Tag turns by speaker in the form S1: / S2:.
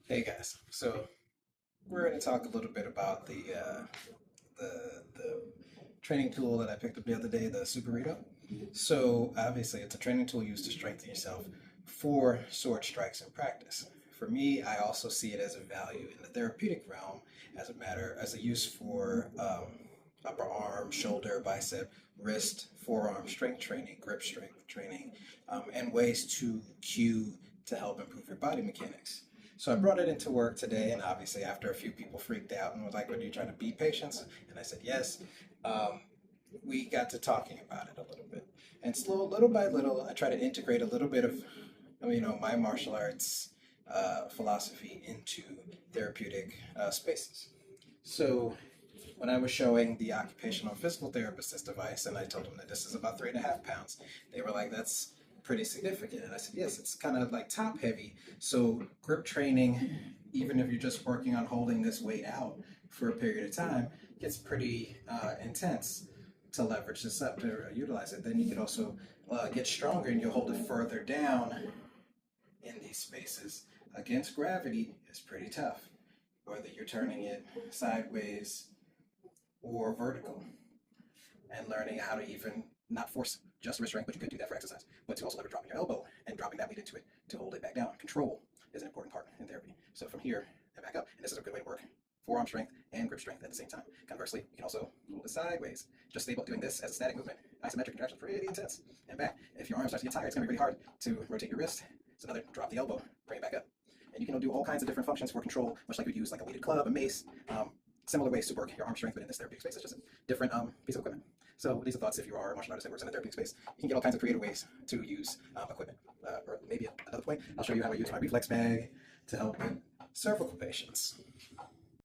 S1: Hey guys, so we're going to talk a little bit about the training tool that I picked up the other day, the Suburito. So obviously, it's a training tool used to strengthen yourself for sword strikes in practice. For me, I also see it as a value in the therapeutic realm, as a use for upper arm, shoulder, bicep, wrist, forearm strength training, grip strength training, and ways to cue to help improve your body mechanics. So I brought it into work today, and obviously, after a few people freaked out and were like, "What are you trying to beat patients?" And I said, "Yes." Um, we got to talking about it a little bit, and little by little, I try to integrate a little bit of, my martial arts philosophy into therapeutic spaces. So when I was showing the occupational physical therapist this device, and I told them that this is about 3.5 pounds, they were like, "That's pretty significant." And I said, "Yes, it's kind of like top heavy. So grip training, even if you're just working on holding this weight out for a period of time, gets pretty intense to leverage this up to utilize it. Then you can also get stronger and you'll hold it further down in these spaces. Against gravity is pretty tough, whether you're turning it sideways or vertical, and learning how to even not force just wrist strength, but you could do that for exercise, but to also leverage dropping your elbow and dropping that weight into it to hold it back down. Control is an important part in therapy. So from here and back up, and this is a good way to work forearm strength and grip strength at the same time. Conversely, you can also hold it sideways, just stable, doing this as a static movement. Isometric contractions, pretty intense. And back. If your arm starts to get tired, it's going to be really hard to rotate your wrist. So another drop the elbow, bring it back up. And you can do all kinds of different functions for control, much like you'd use like a weighted club, a mace, similar ways to work your arm strength, but in this therapeutic space, it's just a different piece of equipment. So these are thoughts if you are a martial artist that works in a therapeutic space. You can get all kinds of creative ways to use equipment. Or maybe at another point, I'll show you how I use my reflex bag to help with cervical patients.